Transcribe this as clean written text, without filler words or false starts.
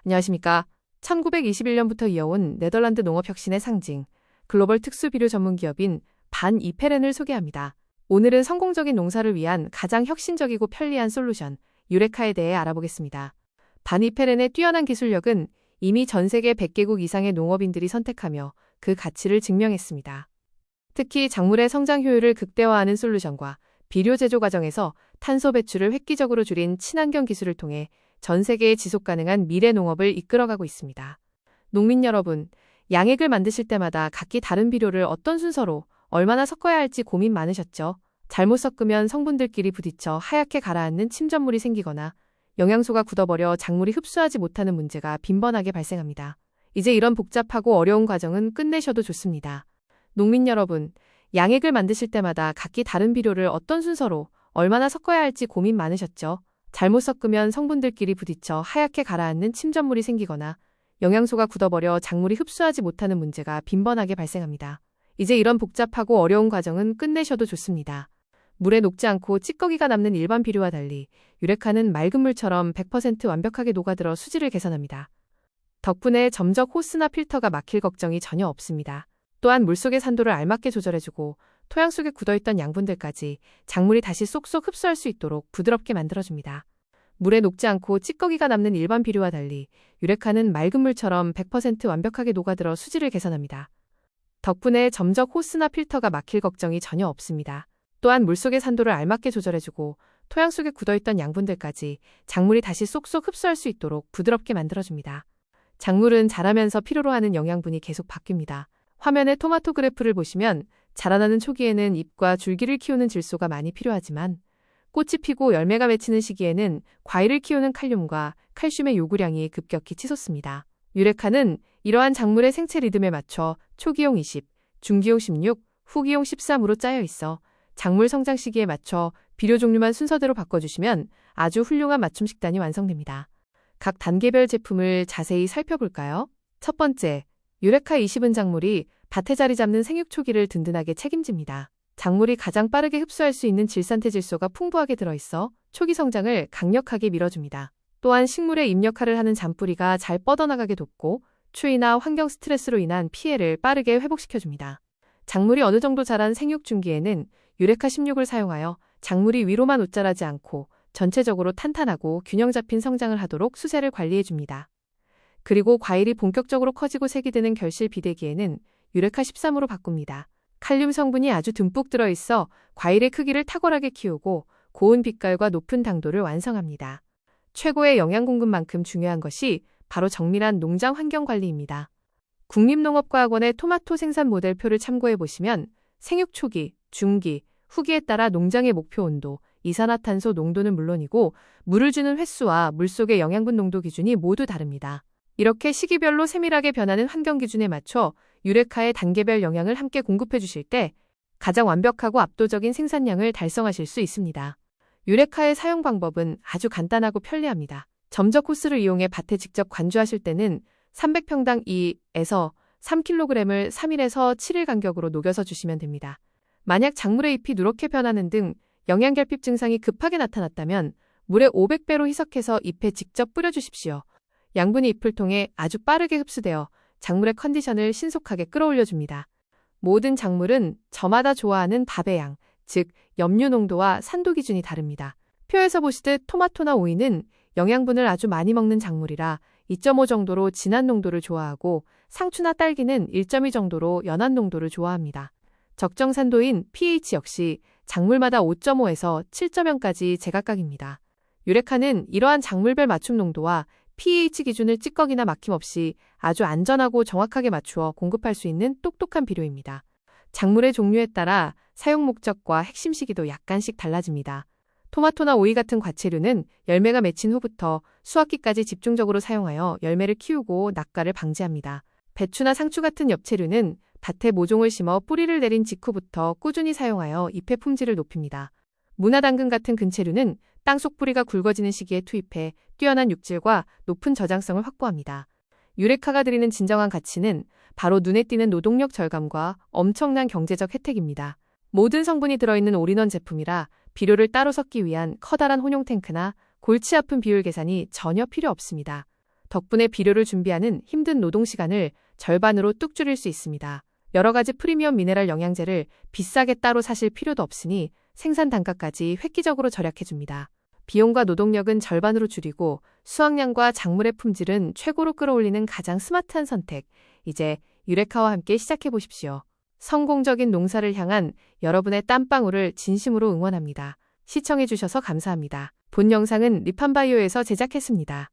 안녕하십니까. 1921년부터 이어온 네덜란드 농업혁신의 상징, 글로벌 특수비료 전문 기업인 반 이페렌을 소개합니다. 오늘은 성공적인 농사를 위한 가장 혁신적이고 편리한 솔루션, 유레카에 대해 알아보겠습니다. 반 이페렌의 뛰어난 기술력은 이미 전 세계 100개국 이상의 농업인들이 선택하며 그 가치를 증명했습니다. 특히 작물의 성장 효율을 극대화하는 솔루션과 비료 제조 과정에서 탄소 배출을 획기적으로 줄인 친환경 기술을 통해 전 세계의 지속 가능한 미래 농업을 이끌어가고 있습니다. 농민 여러분, 양액을 만드실 때마다 각기 다른 비료를 어떤 순서로 얼마나 섞어야 할지 고민 많으셨죠? 잘못 섞으면 성분들끼리 부딪혀 하얗게 가라앉는 침전물이 생기거나 영양소가 굳어버려 작물이 흡수하지 못하는 문제가 빈번하게 발생합니다. 이제 이런 복잡하고 어려운 과정은 끝내셔도 좋습니다. 농민 여러분, 양액을 만드실 때마다 각기 다른 비료를 어떤 순서로 얼마나 섞어야 할지 고민 많으셨죠? 잘못 섞으면 성분들끼리 부딪혀 하얗게 가라앉는 침전물이 생기거나 영양소가 굳어버려 작물이 흡수하지 못하는 문제가 빈번하게 발생합니다. 이제 이런 복잡하고 어려운 과정은 끝내셔도 좋습니다. 물에 녹지 않고 찌꺼기가 남는 일반 비료와 달리 유레카는 맑은 물처럼 100% 완벽하게 녹아들어 수질을 개선합니다. 덕분에 점적 호스나 필터가 막힐 걱정이 전혀 없습니다. 또한 물속의 산도를 알맞게 조절해주고 토양 속에 굳어있던 양분들까지 작물이 다시 쏙쏙 흡수할 수 있도록 부드럽게 만들어줍니다. 물에 녹지 않고 찌꺼기가 남는 일반 비료와 달리 유레카는 맑은 물처럼 100% 완벽하게 녹아들어 수질을 개선합니다. 덕분에 점적 호스나 필터가 막힐 걱정이 전혀 없습니다. 또한 물속의 산도를 알맞게 조절해주고 토양 속에 굳어있던 양분들까지 작물이 다시 쏙쏙 흡수할 수 있도록 부드럽게 만들어줍니다. 작물은 자라면서 필요로 하는 영양분이 계속 바뀝니다. 화면의 토마토 그래프를 보시면 자라나는 초기에는 잎과 줄기를 키우는 질소가 많이 필요하지만 꽃이 피고 열매가 맺히는 시기에는 과일을 키우는 칼륨과 칼슘의 요구량이 급격히 치솟습니다. 유레카는 이러한 작물의 생체 리듬에 맞춰 초기용 20, 중기용 16, 후기용 13으로 짜여 있어 작물 성장 시기에 맞춰 비료 종류만 순서대로 바꿔주시면 아주 훌륭한 맞춤 식단이 완성됩니다. 각 단계별 제품을 자세히 살펴볼까요? 첫 번째, 유레카 20은 작물이 밭에 자리 잡는 생육 초기를 든든하게 책임집니다. 작물이 가장 빠르게 흡수할 수 있는 질산태 질소가 풍부하게 들어있어 초기 성장을 강력하게 밀어줍니다. 또한 식물의 잎 역할을 하는 잔뿌리가 잘 뻗어나가게 돕고 추위나 환경 스트레스로 인한 피해를 빠르게 회복시켜줍니다. 작물이 어느 정도 자란 생육 중기에는 유레카 16을 사용하여 작물이 위로만 웃자라지 않고 전체적으로 탄탄하고 균형 잡힌 성장을 하도록 수세를 관리해줍니다. 그리고 과일이 본격적으로 커지고 색이 드는 결실 비대기에는 유레카 13으로 바꿉니다. 칼륨 성분이 아주 듬뿍 들어있어 과일의 크기를 탁월하게 키우고 고운 빛깔과 높은 당도를 완성합니다. 최고의 영양 공급만큼 중요한 것이 바로 정밀한 농장 환경 관리입니다. 국립농업과학원의 토마토 생산 모델표를 참고해 보시면 생육 초기, 중기, 후기에 따라 농장의 목표 온도, 이산화탄소 농도는 물론이고 물을 주는 횟수와 물속의 영양분 농도 기준이 모두 다릅니다. 이렇게 시기별로 세밀하게 변하는 환경 기준에 맞춰 유레카의 단계별 영양을 함께 공급해 주실 때 가장 완벽하고 압도적인 생산량을 달성하실 수 있습니다. 유레카의 사용 방법은 아주 간단하고 편리합니다. 점적 호스를 이용해 밭에 직접 관주하실 때는 300평당 2에서 3kg을 3일에서 7일 간격으로 녹여서 주시면 됩니다. 만약 작물의 잎이 누렇게 변하는 등 영양결핍 증상이 급하게 나타났다면 물에 500배로 희석해서 잎에 직접 뿌려주십시오. 양분이 잎을 통해 아주 빠르게 흡수되어 작물의 컨디션을 신속하게 끌어올려줍니다. 모든 작물은 저마다 좋아하는 밥의 양, 즉 염류 농도와 산도 기준이 다릅니다. 표에서 보시듯 토마토나 오이는 영양분을 아주 많이 먹는 작물이라 2.5 정도로 진한 농도를 좋아하고 상추나 딸기는 1.2 정도로 연한 농도를 좋아합니다. 적정 산도인 pH 역시 작물마다 5.5에서 7.0까지 제각각입니다. 유레카는 이러한 작물별 맞춤 농도와 pH 기준을 찌꺼기나 막힘없이 아주 안전하고 정확하게 맞추어 공급할 수 있는 똑똑한 비료입니다. 작물의 종류에 따라 사용 목적과 핵심 시기도 약간씩 달라집니다. 토마토나 오이 같은 과채류는 열매가 맺힌 후부터 수확기까지 집중적으로 사용하여 열매를 키우고 낙과를 방지합니다. 배추나 상추 같은 엽채류는 밭에 모종을 심어 뿌리를 내린 직후부터 꾸준히 사용하여 잎의 품질을 높입니다. 무나당근 같은 근체류는 땅속 뿌리가 굵어지는 시기에 투입해 뛰어난 육질과 높은 저장성을 확보합니다. 유레카가 드리는 진정한 가치는 바로 눈에 띄는 노동력 절감과 엄청난 경제적 혜택입니다. 모든 성분이 들어있는 올인원 제품이라 비료를 따로 섞기 위한 커다란 혼용 탱크나 골치 아픈 비율 계산이 전혀 필요 없습니다. 덕분에 비료를 준비하는 힘든 노동 시간을 절반으로 뚝 줄일 수 있습니다. 여러 가지 프리미엄 미네랄 영양제를 비싸게 따로 사실 필요도 없으니 생산 단가까지 획기적으로 절약해줍니다. 비용과 노동력은 절반으로 줄이고 수확량과 작물의 품질은 최고로 끌어올리는 가장 스마트한 선택. 이제 유레카와 함께 시작해보십시오. 성공적인 농사를 향한 여러분의 땀방울을 진심으로 응원합니다. 시청해주셔서 감사합니다. 본 영상은 리판바이오에서 제작했습니다.